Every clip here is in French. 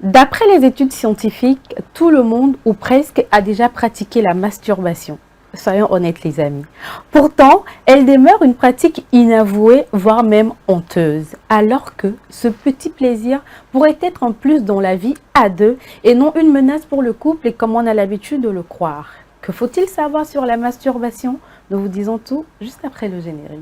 D'après les études scientifiques, tout le monde, ou presque, a déjà pratiqué la masturbation. Soyons honnêtes les amis. Pourtant, elle demeure une pratique inavouée, voire même honteuse. Alors que ce petit plaisir pourrait être un plus dans la vie à deux et non une menace pour le couple et comme on a l'habitude de le croire. Que faut-il savoir sur la masturbation? Nous vous disons tout juste après le générique.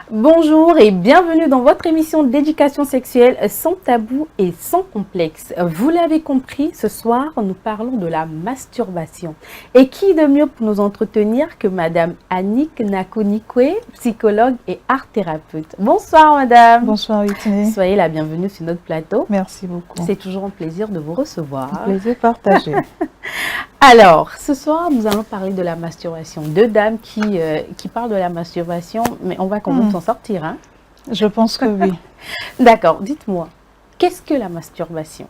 Bonjour et bienvenue dans votre émission d'éducation sexuelle sans tabou et sans complexe. Vous l'avez compris, ce soir, nous parlons de la masturbation. Et qui de mieux pour nous entretenir que Madame Annick Nakunikwe, psychologue et art thérapeute. Bonsoir Madame. Bonsoir Whitney. Soyez la bienvenue sur notre plateau. Merci beaucoup. C'est toujours un plaisir de vous recevoir. Un plaisir partagé. Alors, ce soir, nous allons parler de la masturbation. Deux dames qui parlent de la masturbation, mais on va quand même s'en sortir, hein? Je pense que oui. D'accord, dites-moi, qu'est-ce que la masturbation?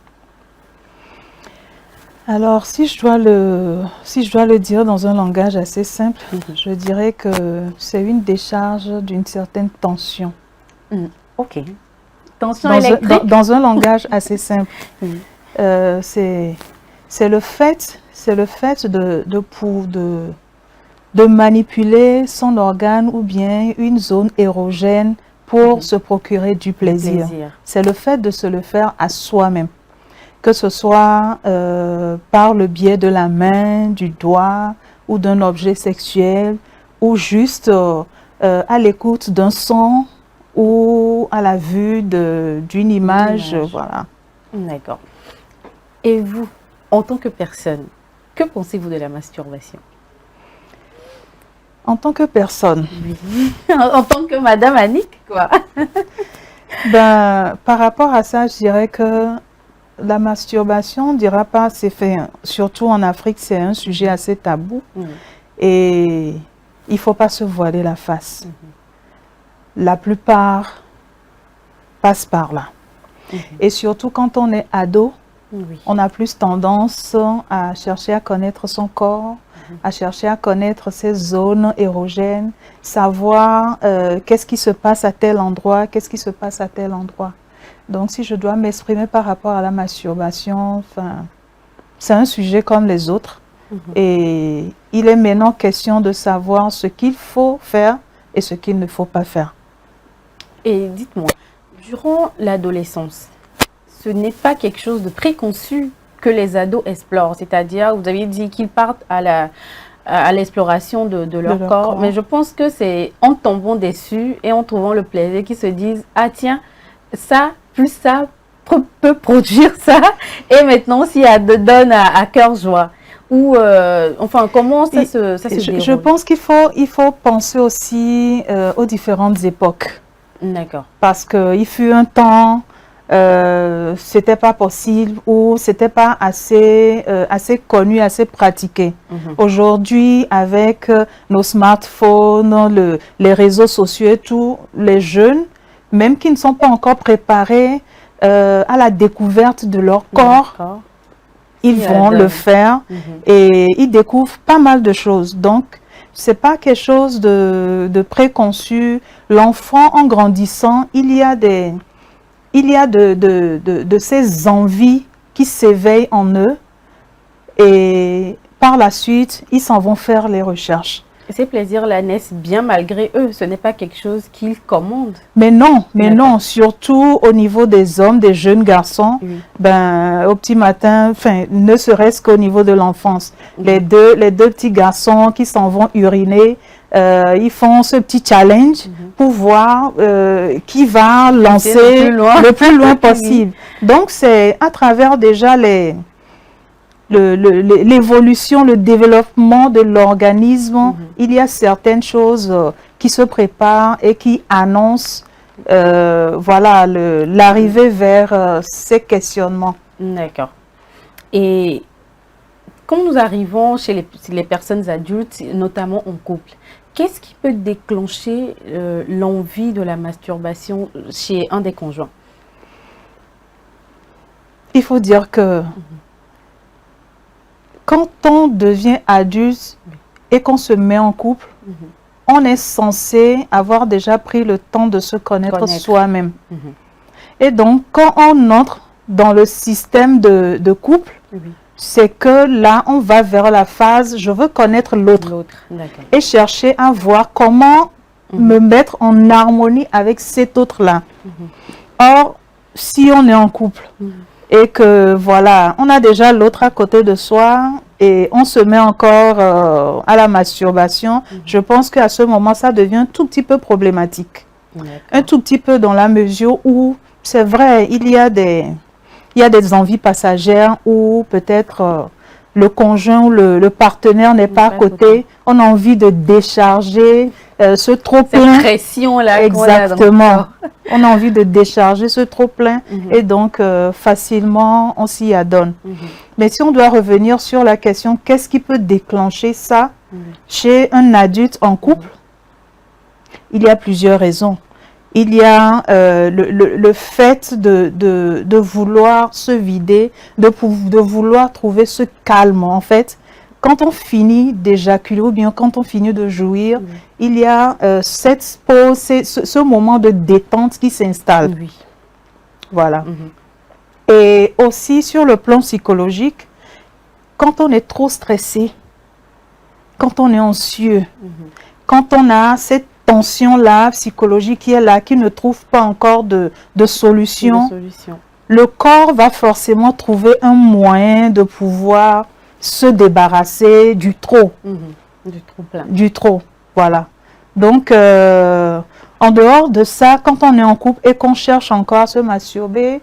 Alors, si je dois le dire dans un langage assez simple, je dirais que c'est une décharge d'une certaine tension. Ok. Tension électrique? Dans un langage assez simple. C'est le fait de manipuler son organe ou bien une zone érogène pour se procurer du plaisir. C'est le fait de se le faire à soi-même, que ce soit par le biais de la main, du doigt ou d'un objet sexuel ou juste à l'écoute d'un son ou à la vue d'une image. Voilà. D'accord. Et vous, en tant que personne, que pensez-vous de la masturbation? En tant que personne. Oui. En tant que Madame Annick, quoi. Par rapport à ça, je dirais que la masturbation, on ne dira pas, c'est fait, surtout en Afrique, c'est un sujet assez tabou. Et il ne faut pas se voiler la face. La plupart passent par là. Et surtout quand on est ado, on a plus tendance à chercher à connaître son corps, à chercher à connaître ses zones érogènes, savoir qu'est-ce qui se passe à tel endroit, qu'est-ce qui se passe à tel endroit. Donc si je dois m'exprimer par rapport à la masturbation, c'est un sujet comme les autres. Et il est maintenant question de savoir ce qu'il faut faire et ce qu'il ne faut pas faire. Et dites-moi, durant l'adolescence, ce n'est pas quelque chose de préconçu que les ados explorent, c'est-à-dire, vous avez dit qu'ils partent à l'exploration de leur corps, mais je pense que c'est en tombant dessus et en trouvant le plaisir qu'ils se disent, ah tiens, ça, plus ça peut produire ça, et maintenant s'il y a donne à cœur joie. Ou, enfin, comment ça se déroule? Je pense qu'il faut penser aussi aux différentes époques. D'accord. Parce qu'il fut un temps, c'était pas possible ou c'était pas assez connu, assez pratiqué. Aujourd'hui, avec nos smartphones, les réseaux sociaux et tout, les jeunes, même qui ne sont pas encore préparés à la découverte de leur corps, ils vont le faire et ils découvrent pas mal de choses. Donc, c'est pas quelque chose de préconçu. L'enfant, en grandissant, il y a de ces envies qui s'éveillent en eux et par la suite, ils s'en vont faire les recherches. Et ces plaisirs-là naissent bien malgré eux, ce n'est pas quelque chose qu'ils commandent. Mais non, surtout au niveau des hommes, des jeunes garçons, au petit matin, ne serait-ce qu'au niveau de l'enfance. Les deux petits garçons qui s'en vont uriner, ils font ce petit challenge pour voir qui va lancer le plus loin possible. Donc c'est à travers déjà l'évolution, le développement de l'organisme, il y a certaines choses qui se préparent et qui annoncent voilà, l'arrivée vers ces questionnements. D'accord. Et quand nous arrivons chez les personnes adultes, notamment en couple, qu'est-ce qui peut déclencher l'envie de la masturbation chez un des conjoints? Il faut dire que quand on devient adulte et qu'on se met en couple, on est censé avoir déjà pris le temps de se connaître soi-même. Et donc, quand on entre dans le système de couple, c'est que là, on va vers la phase « je veux connaître l'autre » et chercher à voir comment me mettre en harmonie avec cet autre-là. Or, si on est en couple et que, voilà, on a déjà l'autre à côté de soi et on se met encore à la masturbation, je pense qu'à ce moment, ça devient un tout petit peu problématique. Un tout petit peu dans la mesure où, c'est vrai, il y a des envies passagères où peut-être le conjoint ou le partenaire n'est pas à côté. On a envie de décharger ce trop-plein. Cette pression-là. Exactement. On a envie de décharger ce trop-plein et donc facilement on s'y adonne. Mais si on doit revenir sur la question, qu'est-ce qui peut déclencher ça chez un adulte en couple? Il y a plusieurs raisons. Il y a le fait de vouloir se vider, de vouloir trouver ce calme. En fait, quand on finit d'éjaculer ou bien quand on finit de jouir, il y a cette pause, ce moment de détente qui s'installe. Voilà. Et aussi sur le plan psychologique, quand on est trop stressé, quand on est anxieux, quand on a cette tension-là, psychologique qui est là, qui ne trouve pas encore de solution, le corps va forcément trouver un moyen de pouvoir se débarrasser du trop. Du trop, voilà. Donc, en dehors de ça, quand on est en couple et qu'on cherche encore à se masturber,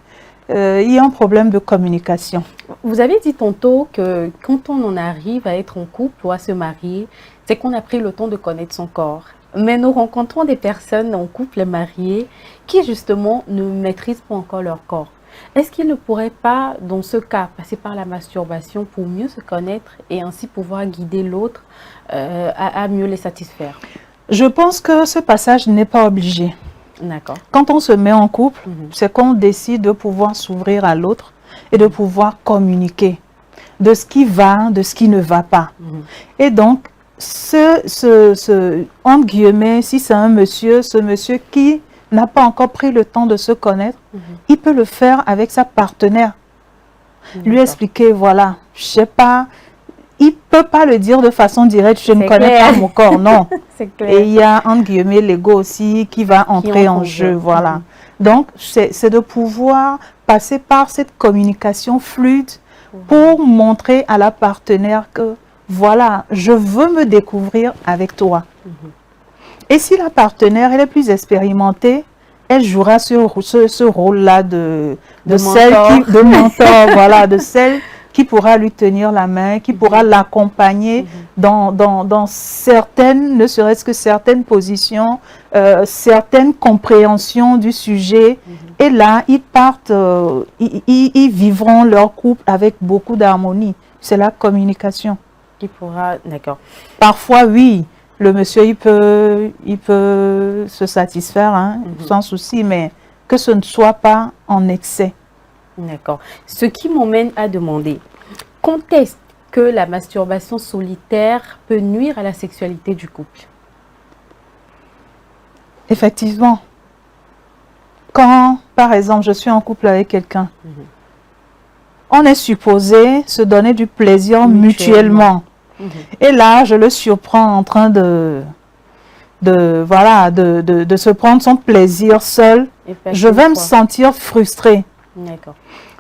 il y a un problème de communication. Vous avez dit tantôt que quand on en arrive à être en couple ou à se marier, c'est qu'on a pris le temps de connaître son corps. Mais nous rencontrons des personnes en couple mariés qui justement ne maîtrisent pas encore leur corps. Est-ce qu'ils ne pourraient pas, dans ce cas, passer par la masturbation pour mieux se connaître et ainsi pouvoir guider l'autre à mieux les satisfaire? Je pense que ce passage n'est pas obligé. D'accord. Quand on se met en couple, c'est qu'on décide de pouvoir s'ouvrir à l'autre et de pouvoir communiquer de ce qui va, de ce qui ne va pas. Et donc, entre guillemets, si c'est un monsieur, ce monsieur qui n'a pas encore pris le temps de se connaître, il peut le faire avec sa partenaire. Lui expliquer, voilà, je sais pas, il peut pas le dire de façon directe, je ne connais pas mon corps, non. Et il y a, entre guillemets, l'ego aussi qui va entrer en jeu, voilà. Donc, c'est de pouvoir passer par cette communication fluide pour montrer à la partenaire que voilà, je veux me découvrir avec toi. Et si la partenaire elle est plus expérimentée, elle jouera ce rôle-là de mentor, voilà, de celle qui pourra lui tenir la main, qui pourra l'accompagner dans certaines, ne serait-ce que certaines positions, certaines compréhensions du sujet. Et là, ils partent, ils vivront leur couple avec beaucoup d'harmonie. C'est la communication. Qui pourra, d'accord. Parfois, oui, le monsieur, il peut se satisfaire, hein, sans souci, mais que ce ne soit pas en excès. D'accord. Ce qui m'emmène à demander, quand est-ce que la masturbation solitaire peut nuire à la sexualité du couple? Effectivement. Quand, par exemple, je suis en couple avec quelqu'un, on est supposé se donner du plaisir mutuellement. Et là, je le surprends en train de se prendre son plaisir seul. Je vais me sentir frustrée.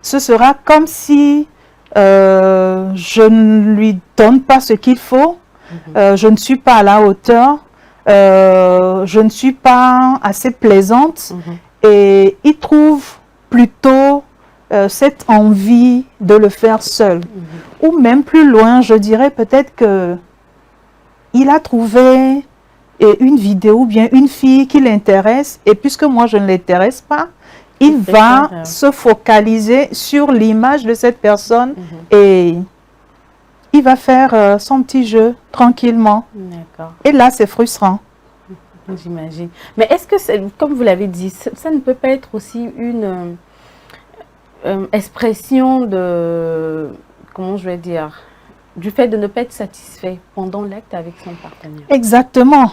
Ce sera comme si je ne lui donne pas ce qu'il faut. Je ne suis pas à la hauteur. Je ne suis pas assez plaisante. Et il trouve plutôt cette envie de le faire seul. Ou même plus loin, je dirais peut-être que il a trouvé une vidéo ou bien une fille qui l'intéresse, et puisque moi je ne l'intéresse pas, il va se focaliser sur l'image de cette personne et il va faire son petit jeu tranquillement. D'accord. Et là, c'est frustrant. J'imagine. Mais est-ce que, comme vous l'avez dit, ça ne peut pas être aussi une expression de, comment je vais dire, du fait de ne pas être satisfait pendant l'acte avec son partenaire? Exactement.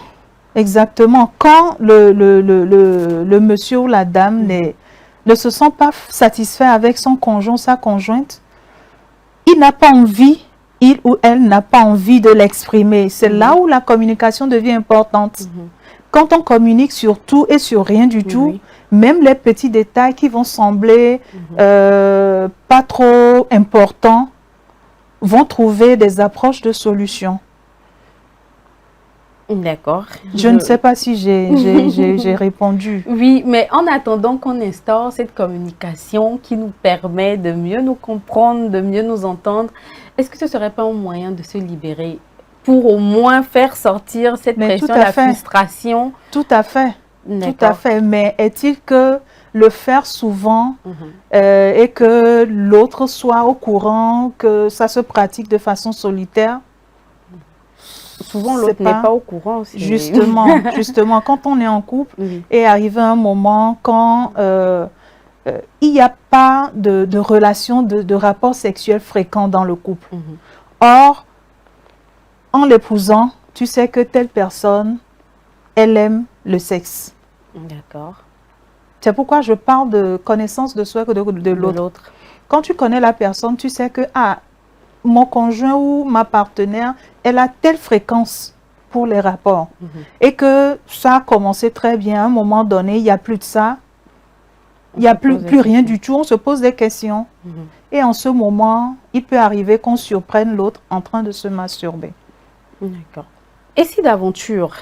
Exactement. Quand le monsieur ou la dame ne se sent pas satisfait avec son conjoint, sa conjointe, il n'a pas envie, il ou elle n'a pas envie de l'exprimer. C'est là où la communication devient importante. Quand on communique sur tout et sur rien du tout, même les petits détails qui vont sembler pas trop importants vont trouver des approches de solutions. D'accord. Je ne sais pas si j'ai répondu. Oui, mais en attendant qu'on instaure cette communication qui nous permet de mieux nous comprendre, de mieux nous entendre, est-ce que ce ne serait pas un moyen de se libérer pour au moins faire sortir cette pression, la frustration? Tout à fait. Tout à fait. Mais est-il que le faire souvent et que l'autre soit au courant que ça se pratique de façon solitaire? Souvent, l'autre n'est pas au courant. Justement, quand on est en couple et arrive un moment quand il n'y a pas de relation, de rapport sexuel fréquent dans le couple. Or, en l'épousant, tu sais que telle personne, elle aime le sexe. D'accord. C'est pourquoi je parle de connaissance de soi que de l'autre. Quand tu connais la personne, tu sais que mon conjoint ou ma partenaire, elle a telle fréquence pour les rapports. Et que ça a commencé très bien. À un moment donné, il n'y a plus de ça. Il n'y a plus rien du tout. On se pose des questions. Et en ce moment, il peut arriver qu'on surprenne l'autre en train de se masturber. D'accord. Et si d'aventure,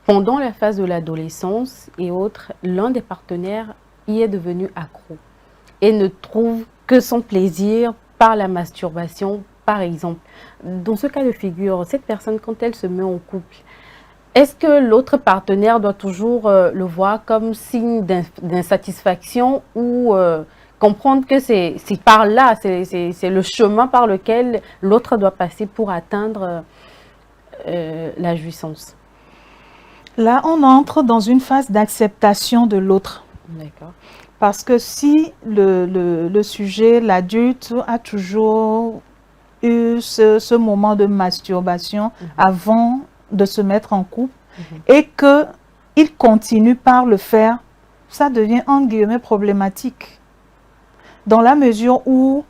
pendant la phase de l'adolescence et autres, l'un des partenaires y est devenu accro et ne trouve que son plaisir par la masturbation, par exemple. Dans ce cas de figure, cette personne, quand elle se met en couple, est-ce que l'autre partenaire doit toujours le voir comme signe d'insatisfaction ou comprendre que c'est par là, c'est le chemin par lequel l'autre doit passer pour atteindre la jouissance? Là, on entre dans une phase d'acceptation de l'autre. D'accord. Parce que si le sujet, l'adulte, a toujours eu ce moment de masturbation avant de se mettre en couple et qu'il continue par le faire, ça devient en guillemets problématique. Dans la mesure où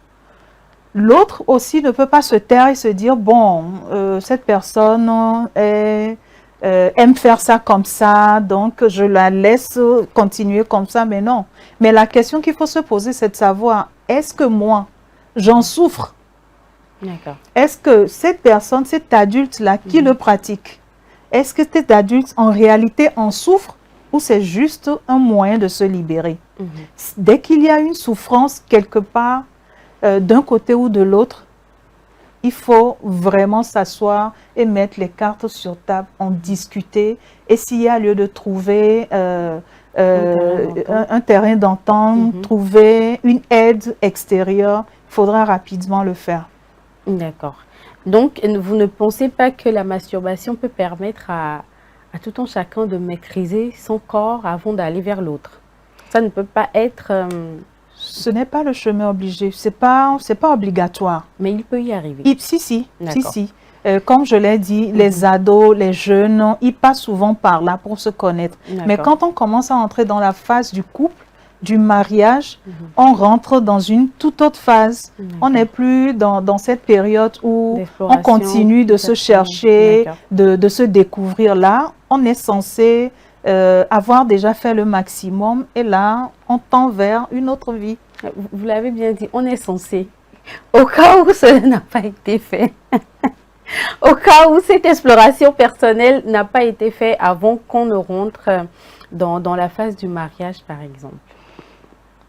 l'autre aussi ne peut pas se taire et se dire, bon, cette personne aime faire ça comme ça, donc je la laisse continuer comme ça, mais non. Mais la question qu'il faut se poser, c'est de savoir, est-ce que moi, j'en souffre? D'accord. Est-ce que cette personne, cet adulte-là qui le pratique, est-ce que cet adulte en réalité en souffre ou c'est juste un moyen de se libérer? Dès qu'il y a une souffrance quelque part, d'un côté ou de l'autre, il faut vraiment s'asseoir et mettre les cartes sur table, en discuter. Et s'il y a lieu de trouver un terrain d'entente, trouver une aide extérieure, il faudra rapidement le faire. D'accord. Donc, vous ne pensez pas que la masturbation peut permettre à tout un chacun de maîtriser son corps avant d'aller vers l'autre? Ça ne peut pas être... Ce n'est pas le chemin obligé, c'est pas obligatoire. Mais il peut y arriver. Si. Comme je l'ai dit, les ados, les jeunes, ils passent souvent par là pour se connaître. Mais quand on commence à entrer dans la phase du couple, du mariage, on rentre dans une toute autre phase. On n'est plus dans cette période où on continue de se chercher, de se découvrir. Là, on est censé avoir déjà fait le maximum et là, on tend vers une autre vie. Vous l'avez bien dit, on est censé. Au cas où cela n'a pas été fait, au cas où cette exploration personnelle n'a pas été faite avant qu'on ne rentre dans la phase du mariage, par exemple.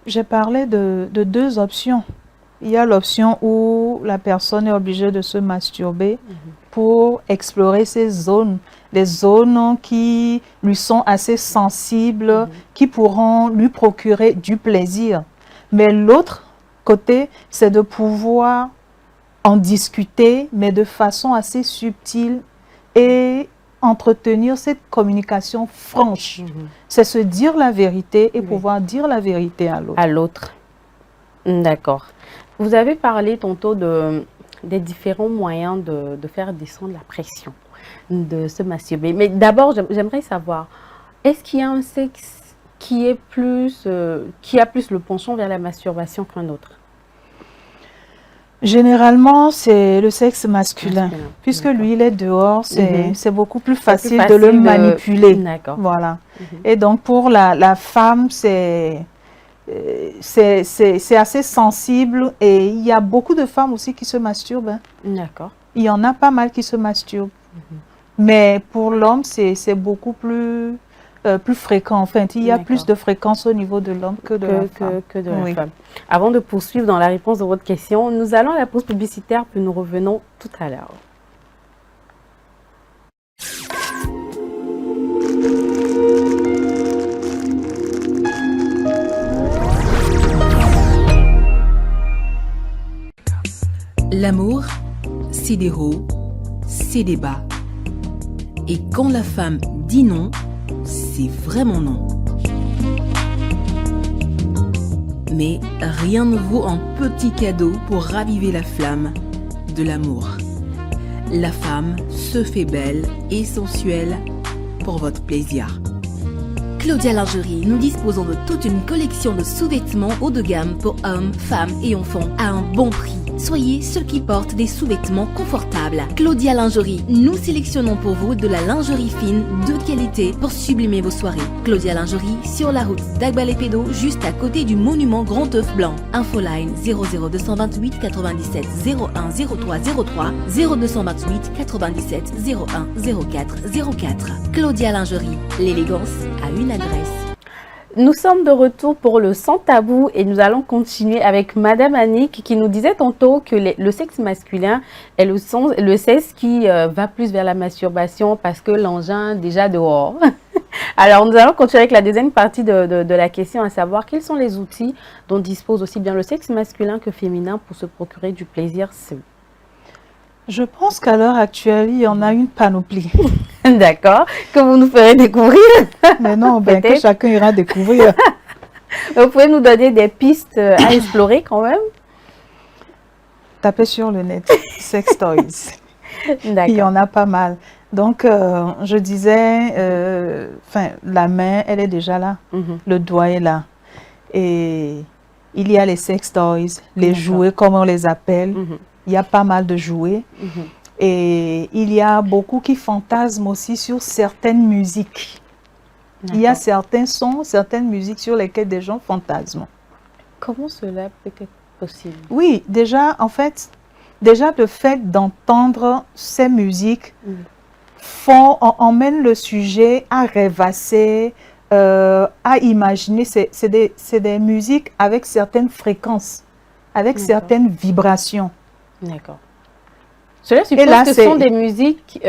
J'ai parlé de deux options. Il y a l'option où la personne est obligée de se masturber pour explorer ces zones, les zones qui lui sont assez sensibles, qui pourront lui procurer du plaisir. Mais l'autre côté, c'est de pouvoir en discuter, mais de façon assez subtile et entretenir cette communication franche. C'est se dire la vérité et pouvoir dire la vérité à l'autre. À l'autre. D'accord. Vous avez parlé tantôt des différents moyens de faire descendre la pression, de se masturber. Mais d'abord, j'aimerais savoir, est-ce qu'il y a un sexe qui a plus le penchant vers la masturbation qu'un autre? Généralement, c'est le sexe masculin. Puisque lui, il est dehors, c'est beaucoup plus facile de le manipuler. D'accord. Voilà. Et donc, pour la femme, c'est assez sensible et il y a beaucoup de femmes aussi qui se masturbent. Hein. D'accord. Il y en a pas mal qui se masturbent. Mais pour l'homme, c'est beaucoup plus fréquent. Enfin, il y a plus de fréquence au niveau de l'homme que de la femme. Que de la femme. Avant de poursuivre dans la réponse de votre question, nous allons à la pause publicitaire puis nous revenons tout à l'heure. L'amour, c'est des hauts, c'est des bas. Et quand la femme dit non, c'est vraiment non. Mais rien ne vaut un petit cadeau pour raviver la flamme de l'amour. La femme se fait belle et sensuelle pour votre plaisir. Claudia Lingerie, nous disposons de toute une collection de sous-vêtements haut de gamme pour hommes, femmes et enfants à un bon prix. Soyez ceux qui portent des sous-vêtements confortables. Claudia Lingerie, nous sélectionnons pour vous de la lingerie fine de qualité pour sublimer vos soirées. Claudia Lingerie, sur la route d'Agbalépédo, juste à côté du monument Grand Œuf Blanc. Infoline 00228 97 01 03 03 0228 97 01 04 04. Claudia Lingerie, l'élégance a une adresse. Nous sommes de retour pour le Sans Tabou et nous allons continuer avec Madame Annick qui nous disait tantôt que le sexe masculin est le sexe qui va plus vers la masturbation parce que l'engin est déjà dehors. Alors nous allons continuer avec la deuxième partie de la question, à savoir quels sont les outils dont dispose aussi bien le sexe masculin que féminin pour se procurer du plaisir seul. Je pense qu'à l'heure actuelle, il y en a une panoplie. D'accord, que vous nous ferez découvrir. Mais non, ben, que chacun ira découvrir. Vous pouvez nous donner des pistes à explorer quand même? Tapez sur le net, sex toys. Il y en a pas mal. Donc, je disais, la main, elle est déjà là. Le doigt est là. Et il y a les sex toys, les jouets, comme on les appelle. Il y a pas mal de jouets. Et il y a beaucoup qui fantasment aussi sur certaines musiques. Il y a certains sons, certaines musiques sur lesquelles des gens fantasment. Comment cela peut être possible? Oui, déjà, en fait, le fait d'entendre ces musiques emmène le sujet à rêvasser, à imaginer. C'est des musiques avec certaines fréquences, avec certaines vibrations. D'accord. Cela suppose que ce sont des musiques...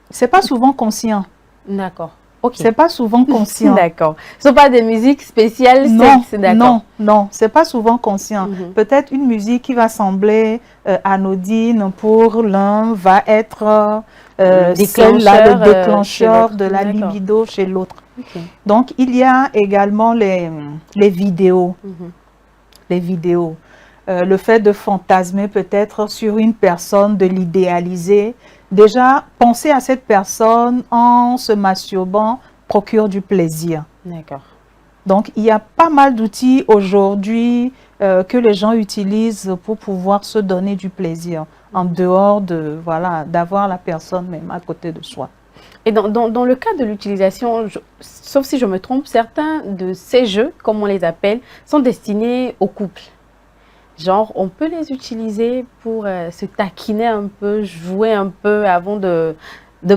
C'est pas souvent conscient. D'accord. Okay. C'est pas souvent conscient. D'accord. Ce ne sont pas des musiques spéciales. Non, c'est pas souvent conscient. Peut-être une musique qui va sembler anodine pour l'un va être celle-là, le déclencheur de la libido chez l'autre. Donc, il y a également les vidéos. Les vidéos. Le fait de fantasmer peut-être sur une personne, de l'idéaliser. Déjà, penser à cette personne en se masturbant procure du plaisir. D'accord. Donc, il y a pas mal d'outils aujourd'hui que les gens utilisent pour pouvoir se donner du plaisir, en dehors de, d'avoir la personne même à côté de soi. Et dans le cas de l'utilisation, sauf si je me trompe, certains de ces jeux, comme on les appelle, sont destinés aux couples. Genre, on peut les utiliser pour se taquiner un peu, jouer un peu avant de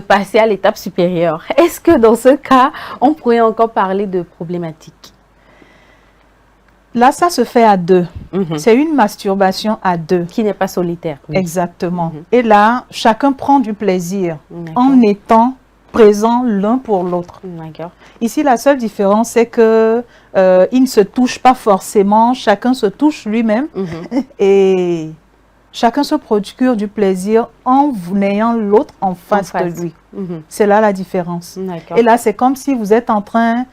passer à l'étape supérieure. Est-ce que dans ce cas, on pourrait encore parler de problématique? Là, ça se fait à deux. C'est une masturbation à deux. Qui n'est pas solitaire. Oui. Exactement. Et là, chacun prend du plaisir en étant présent l'un pour l'autre. Ici, la seule différence, c'est que ils ne se touchent pas forcément. Chacun se touche lui-même et chacun se procure du plaisir en ayant l'autre en face de lui. C'est là la différence. Et là, c'est comme si vous êtes en train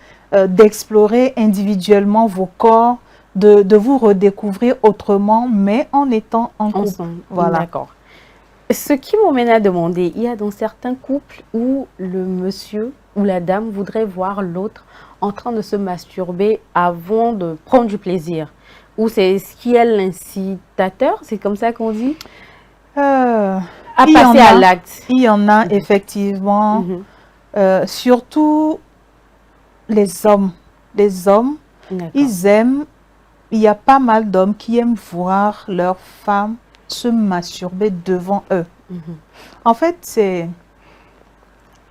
d'explorer individuellement vos corps, de vous redécouvrir autrement, mais en étant en couple. Voilà. D'accord. Ce qui m'amène à demander, il y a dans certains couples où le monsieur ou la dame voudrait voir l'autre en train de se masturber avant de prendre du plaisir. Ou c'est ce qui est l'incitateur, c'est comme ça qu'on dit, à passer à l'acte. Il y en a effectivement, surtout les hommes. Les hommes, ils aiment, il y a pas mal d'hommes qui aiment voir leur femme se masturber devant eux. En fait,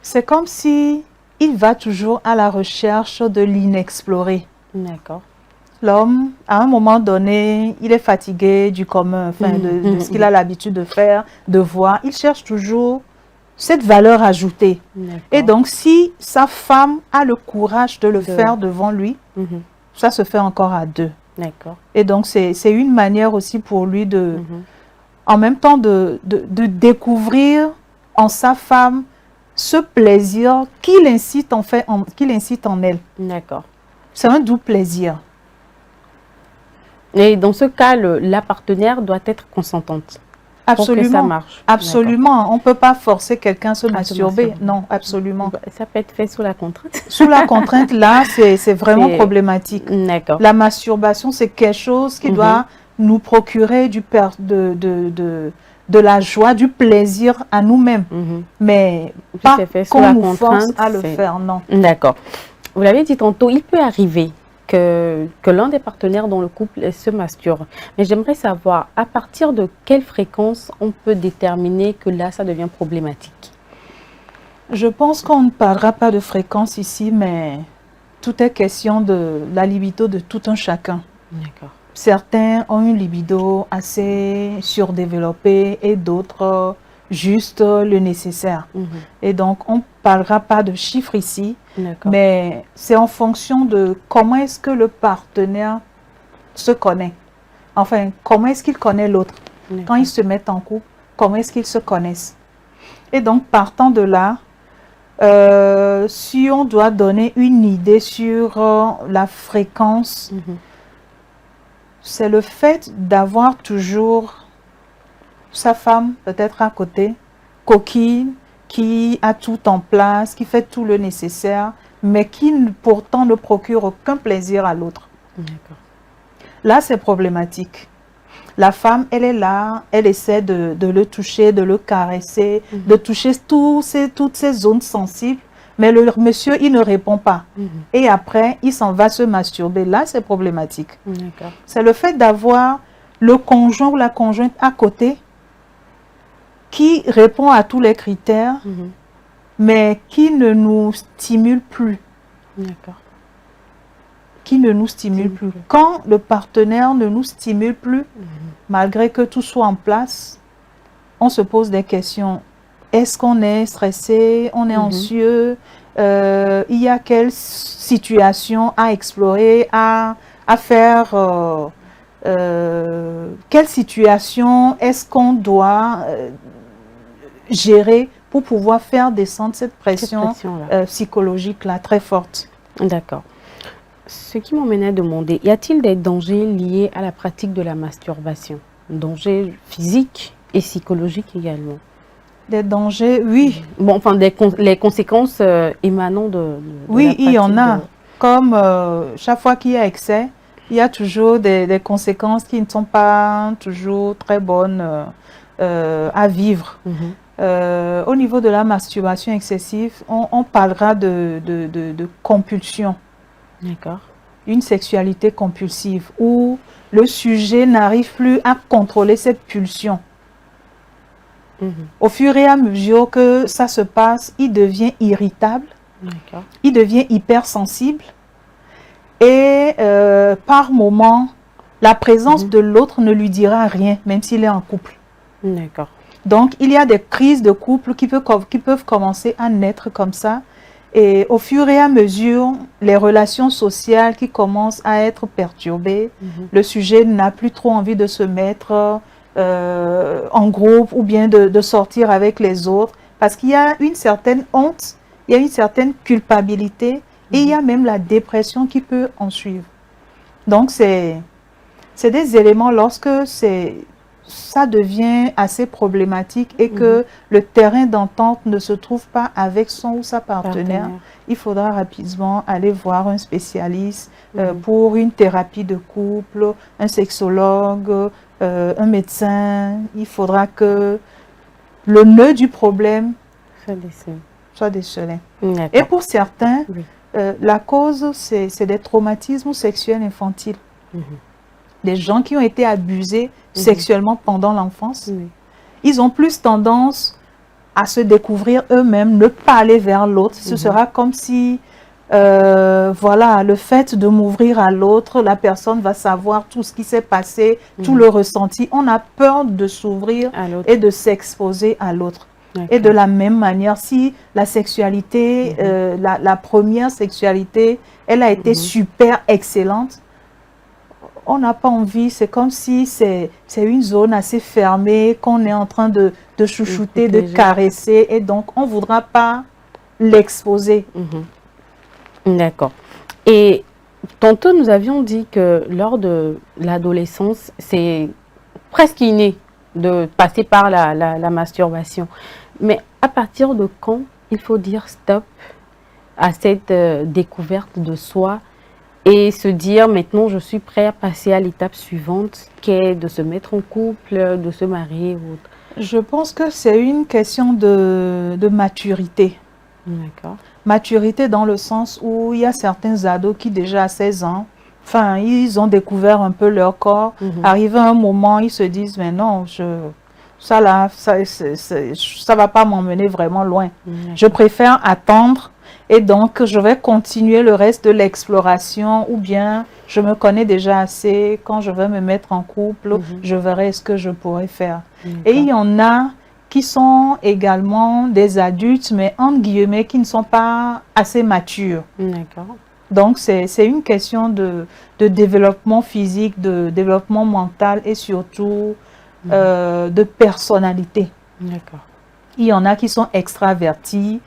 c'est comme si il va toujours à la recherche de l'inexploré. D'accord. L'homme, à un moment donné, il est fatigué du commun, enfin, de ce qu'il a l'habitude de faire, de voir. Il cherche toujours cette valeur ajoutée. Et donc, si sa femme a le courage de le faire devant lui, ça se fait encore à deux. D'accord. Et donc, c'est une manière aussi pour lui de, en même temps, de découvrir en sa femme ce plaisir qu'il incite en elle. D'accord. C'est un doux plaisir. Et dans ce cas, la partenaire doit être consentante. Absolument. Pour que ça marche. Absolument. On ne peut pas forcer quelqu'un à se masturber. Non, absolument. Ça peut être fait sous la contrainte. Sous la contrainte, là, c'est vraiment problématique. D'accord. La masturbation, c'est quelque chose qui doit nous procurer de la joie, du plaisir à nous-mêmes. Mais pas qu'on nous force à le faire, non. D'accord. Vous l'avez dit tantôt, il peut arriver que l'un des partenaires dans le couple se masturbe. Mais j'aimerais savoir à partir de quelle fréquence on peut déterminer que là, ça devient problématique. Je pense qu'on ne parlera pas de fréquence ici, mais tout est question de la libido de tout un chacun. D'accord. Certains ont une libido assez surdéveloppée et d'autres juste le nécessaire. Et donc, on ne parlera pas de chiffres ici, mais c'est en fonction de comment est-ce que le partenaire se connaît. Enfin, comment est-ce qu'il connaît l'autre. Quand ils se mettent en couple, comment est-ce qu'ils se connaissent. Et donc, partant de là, si on doit donner une idée sur la fréquence, c'est le fait d'avoir toujours sa femme peut-être à côté, coquine, qui a tout en place, qui fait tout le nécessaire, mais qui pourtant ne procure aucun plaisir à l'autre. Là, c'est problématique. La femme, elle est là, elle essaie de le toucher, de le caresser, de toucher toutes ces zones sensibles, mais le monsieur, il ne répond pas. Et après, il s'en va se masturber. Là, c'est problématique. C'est le fait d'avoir le conjoint ou la conjointe à côté qui répond à tous les critères, mais qui ne nous stimule plus. Qui ne nous stimule plus. Quand le partenaire ne nous stimule plus, malgré que tout soit en place, on se pose des questions. Est-ce qu'on est stressé? On est anxieux? Il y a quelle situation à explorer, à faire? Quelle situation est-ce qu'on doit gérer pour pouvoir faire descendre cette pression psychologique-là très forte? D'accord. Ce qui m'emmène à demander, y a-t-il des dangers liés à la pratique de la masturbation? Dangers physiques et psychologiques également? Des dangers, oui. Bon, enfin, les conséquences émanant de oui, il y en a. Comme chaque fois qu'il y a excès, il y a toujours des conséquences qui ne sont pas toujours très bonnes à vivre. Au niveau de la masturbation excessive, on parlera de compulsion. D'accord. Une sexualité compulsive où le sujet n'arrive plus à contrôler cette pulsion. Au fur et à mesure que ça se passe, il devient irritable, il devient hypersensible et par moment, la présence de l'autre ne lui dira rien, même s'il est en couple. D'accord. Donc, il y a des crises de couple qui peuvent commencer à naître comme ça. Et au fur et à mesure, les relations sociales qui commencent à être perturbées, le sujet n'a plus trop envie de se mettre en groupe ou bien de sortir avec les autres. Parce qu'il y a une certaine honte, il y a une certaine culpabilité et il y a même la dépression qui peut en suivre. Donc, c'est des éléments lorsque ça devient assez problématique et que le terrain d'entente ne se trouve pas avec son ou sa partenaire. Il faudra rapidement aller voir un spécialiste pour une thérapie de couple, un sexologue, un médecin. Il faudra que le nœud du problème soit décelé. Et pour certains, la cause, c'est des traumatismes sexuels infantiles. Des gens qui ont été abusés sexuellement pendant l'enfance. Ils ont plus tendance à se découvrir eux-mêmes, ne pas aller vers l'autre. Ce sera comme si, voilà, le fait de m'ouvrir à l'autre, la personne va savoir tout ce qui s'est passé, tout le ressenti. On a peur de s'ouvrir et de s'exposer à l'autre. Et de la même manière, si la sexualité, la première sexualité, elle a été super excellente, on n'a pas envie, c'est comme si c'est une zone assez fermée, qu'on est en train de chouchouter, de caresser, et donc on ne voudra pas l'exposer. D'accord. Et tantôt, nous avions dit que lors de l'adolescence, c'est presque inné de passer par la masturbation. Mais à partir de quand il faut dire stop à cette découverte de soi et se dire maintenant je suis prêt à passer à l'étape suivante qui est de se mettre en couple, de se marier ou autre? Je pense que c'est une question de maturité. D'accord. Maturité dans le sens où il y a certains ados qui déjà à 16 ans, enfin ils ont découvert un peu leur corps. Arrivé à un moment, ils se disent mais non, ça là, ça va pas m'emmener vraiment loin. Je préfère attendre. Et donc, je vais continuer le reste de l'exploration ou bien je me connais déjà assez. Quand je vais me mettre en couple, je verrai ce que je pourrais faire. Et il y en a qui sont également des adultes, mais entre guillemets, qui ne sont pas assez matures. D'accord. Donc, c'est une question de développement physique, de développement mental et surtout de personnalité. D'accord. Il y en a qui sont extravertis,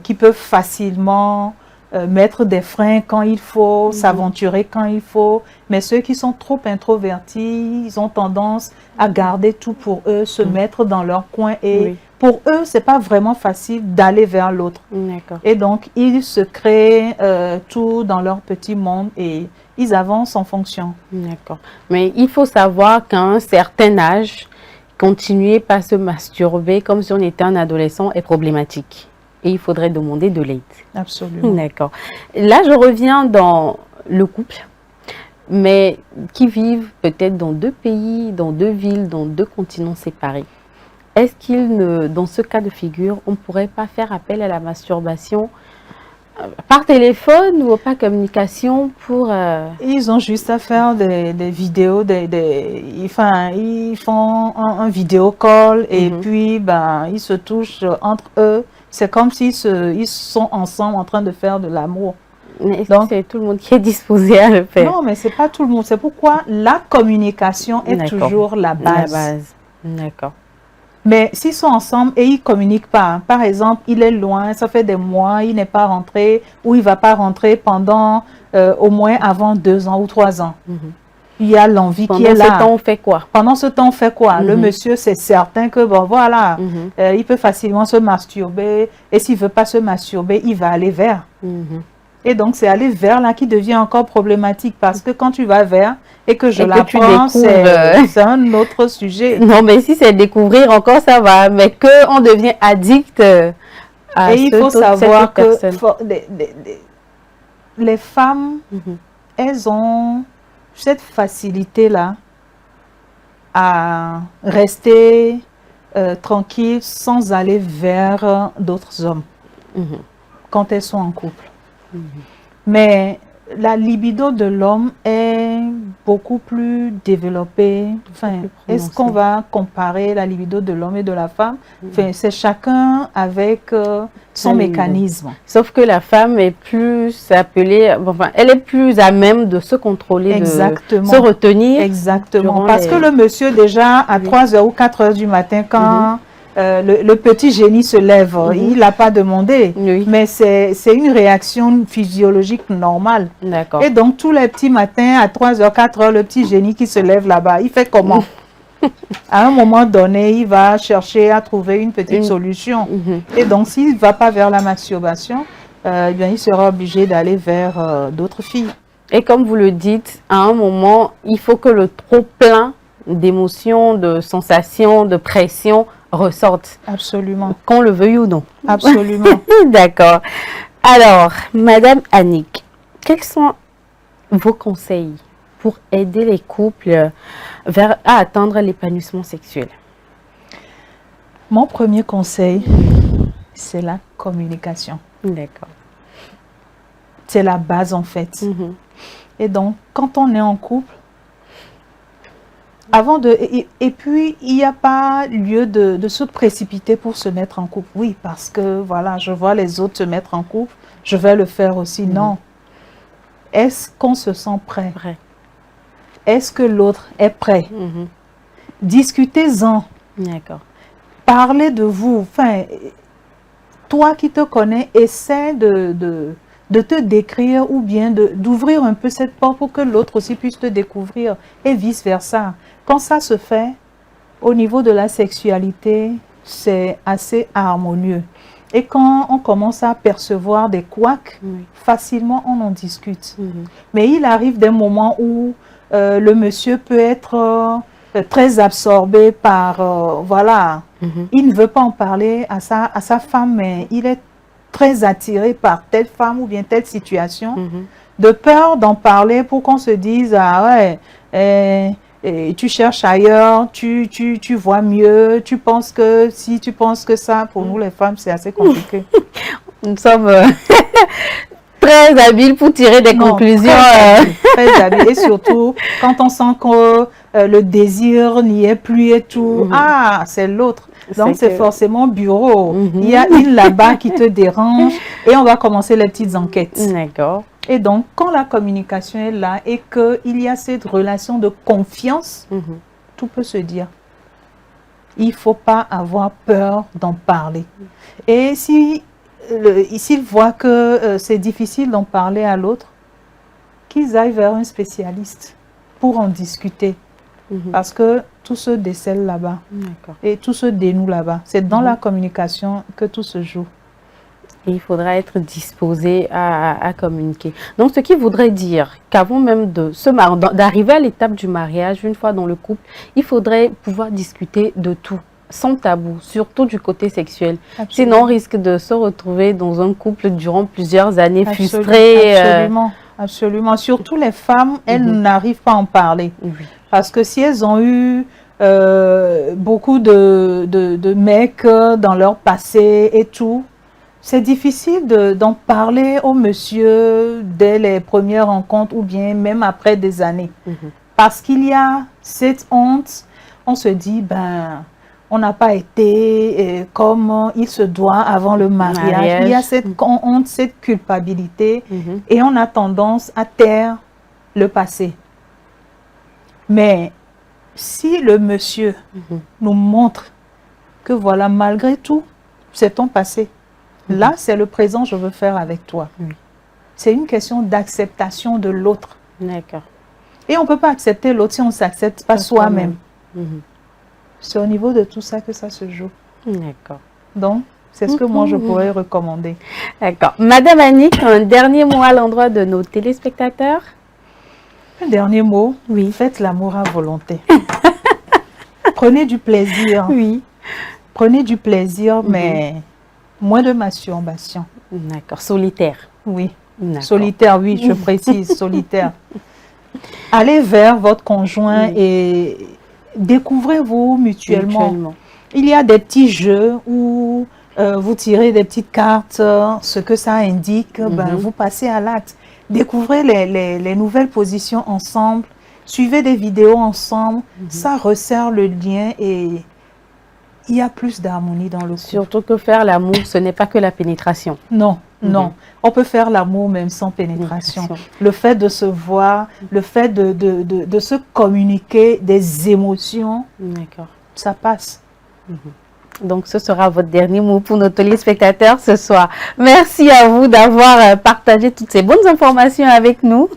qui peuvent facilement mettre des freins quand il faut, s'aventurer quand il faut. Mais ceux qui sont trop introvertis, ils ont tendance à garder tout pour eux, se mettre dans leur coin. Et pour eux, ce n'est pas vraiment facile d'aller vers l'autre. Et donc, ils se créent tout dans leur petit monde et ils avancent en fonction. D'accord. Mais il faut savoir qu'à un certain âge, continuer par se masturber comme si on était un adolescent est problématique. Et il faudrait demander de l'aide. Absolument. D'accord. Là, je reviens dans le couple, mais qui vivent peut-être dans 2 pays, dans 2 villes, dans 2 continents séparés. Est-ce dans ce cas de figure, on ne pourrait pas faire appel à la masturbation par téléphone ou par communication pour... Ils ont juste à faire des vidéos, enfin, ils font un vidéo call et puis ben, ils se touchent entre eux. C'est comme s'ils ils sont ensemble en train de faire de l'amour. Donc c'est tout le monde qui est disposé à le faire. Non, mais c'est pas tout le monde. C'est pourquoi la communication est toujours la base. D'accord. Mais s'ils sont ensemble et ils ne communiquent pas, par exemple, il est loin, ça fait des mois, il n'est pas rentré ou il ne va pas rentrer pendant au moins avant 2 ans ou 3 ans. Il y a l'envie qui est là. Pendant ce temps, on fait quoi? Pendant ce temps, on fait quoi? Le monsieur, c'est certain que, bon, voilà, il peut facilement se masturber. Et s'il ne veut pas se masturber, il va aller vers. Et donc, c'est aller vers là qui devient encore problématique parce que quand tu vas vers et que je l'apprends, c'est un autre sujet. Non, mais si c'est découvrir encore, ça va. Mais qu'on devient addict à et il faut savoir que les femmes, elles ont cette facilité-là à rester tranquilles sans aller vers d'autres hommes quand elles sont en couple. Mais la libido de l'homme est beaucoup plus développée. Enfin, est-ce qu'on va comparer la libido de l'homme et de la femme? Enfin, c'est chacun avec son mécanisme. Sauf que la femme est plus appelée, enfin, elle est plus à même de se contrôler, Exactement. de se retenir. Exactement. Parce que le monsieur, déjà, à 3h ou 4h du matin, quand le petit génie se lève, il n'a pas demandé, mais c'est une réaction physiologique normale. D'accord. Et donc, tous les petits matins, à 3h, 4h, le petit génie qui se lève là-bas, il fait comment? À un moment donné, il va chercher à trouver une petite solution. Et donc, s'il ne va pas vers la masturbation, eh bien, il sera obligé d'aller vers d'autres filles. Et comme vous le dites, à un moment, il faut que le trop-plein d'émotions, de sensations, de pression ressorte. Absolument. Qu'on le veuille ou non. Absolument. D'accord. Alors, Madame Annick, quels sont vos conseils pour aider les couples à atteindre l'épanouissement sexuel? Mon premier conseil, c'est la communication. D'accord. C'est la base en fait. Et donc, quand on est en couple, et puis, il n'y a pas lieu de se précipiter pour se mettre en couple. Oui, parce que, voilà, je vois les autres se mettre en couple, je vais le faire aussi. Non. Est-ce qu'on se sent prêt? Est-ce que l'autre est prêt? Discutez-en. D'accord. Parlez de vous. Enfin, toi qui te connais, essaie de te décrire ou bien d'ouvrir un peu cette porte pour que l'autre aussi puisse te découvrir et vice-versa. Quand ça se fait, au niveau de la sexualité, c'est assez harmonieux. Et quand on commence à percevoir des couacs, facilement on en discute. Mais il arrive des moments où le monsieur peut être très absorbé par, voilà, il ne veut pas en parler à sa femme, mais il est très attiré par telle femme ou bien telle situation, de peur d'en parler pour qu'on se dise, ah ouais, tu cherches ailleurs, tu vois mieux, tu penses que si tu penses que ça, pour nous les femmes, c'est assez compliqué. Nous sommes très habiles pour tirer des conclusions. Très habiles. Et surtout, quand on sent que le désir n'y est plus et tout, ah, c'est l'autre. Donc, c'est forcément bureau. Il y a une là-bas qui te dérange et on va commencer les petites enquêtes. D'accord. Et donc, quand la communication est là et qu'il y a cette relation de confiance, tout peut se dire. Il ne faut pas avoir peur d'en parler. Et s'il voit que c'est difficile d'en parler à l'autre, qu'ils aillent vers un spécialiste pour en discuter. Parce que tout se décèle là-bas. Et tout se dénoue là-bas. C'est dans la communication que tout se joue. Et il faudra être disposé à communiquer. Donc, ce qui voudrait dire qu'avant même d'arriver à l'étape du mariage, une fois dans le couple, il faudrait pouvoir discuter de tout, sans tabou, surtout du côté sexuel. Absolument. Sinon, on risque de se retrouver dans un couple durant plusieurs années frustré. Absolument, absolument. Surtout les femmes, elles n'arrivent pas à en parler. Parce que si elles ont eu beaucoup de mecs dans leur passé et tout, c'est difficile d'en parler au monsieur dès les premières rencontres ou bien même après des années. Parce qu'il y a cette honte, on se dit, ben, on n'a pas été comme il se doit avant le mariage. Il y a cette honte, cette culpabilité et on a tendance à taire le passé. Mais si le monsieur nous montre que voilà, malgré tout, c'est ton passé. Là, c'est le présent, je veux faire avec toi. C'est une question d'acceptation de l'autre. D'accord. Et on ne peut pas accepter l'autre si on ne s'accepte pas soi-même. C'est au niveau de tout ça que ça se joue. D'accord. Donc, c'est ce que moi, je pourrais recommander. D'accord. Madame Annick, un dernier mot à l'endroit de nos téléspectateurs? Un dernier mot, oui. Faites l'amour à volonté. Prenez du plaisir. Oui. Prenez du plaisir, mais moins de masturbation. D'accord. Solitaire. Oui. Solitaire, oui, je précise, solitaire. Allez vers votre conjoint et découvrez-vous mutuellement. Il y a des petits jeux où vous tirez des petites cartes, ce que ça indique, ben, vous passez à l'acte. Découvrez les nouvelles positions ensemble, suivez des vidéos ensemble, ça resserre le lien et il y a plus d'harmonie dans le couple. Surtout que faire l'amour, ce n'est pas que la pénétration. Non, non. On peut faire l'amour même sans pénétration. Le fait de se voir, le fait de se communiquer des émotions, ça passe. Donc, ce sera votre dernier mot pour nos téléspectateurs ce soir. Merci à vous d'avoir partagé toutes ces bonnes informations avec nous.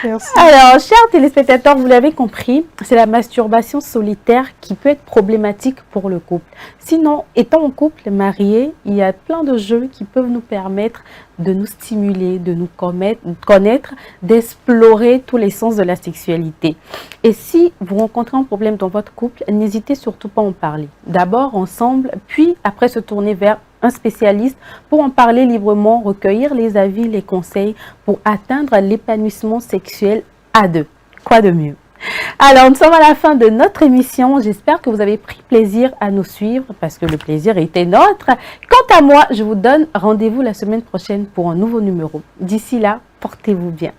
Merci. Alors, chers téléspectateurs, vous l'avez compris, c'est la masturbation solitaire qui peut être problématique pour le couple. Sinon, étant en couple, marié, il y a plein de jeux qui peuvent nous permettre de nous stimuler, de nous connaître, d'explorer tous les sens de la sexualité. Et si vous rencontrez un problème dans votre couple, n'hésitez surtout pas à en parler. D'abord ensemble, puis après se tourner vers un spécialiste pour en parler librement, recueillir les avis, les conseils pour atteindre l'épanouissement sexuel à deux. Quoi de mieux? Alors, nous sommes à la fin de notre émission. J'espère que vous avez pris plaisir à nous suivre parce que le plaisir était nôtre. Quant à moi, je vous donne rendez-vous la semaine prochaine pour un nouveau numéro. D'ici là, portez-vous bien.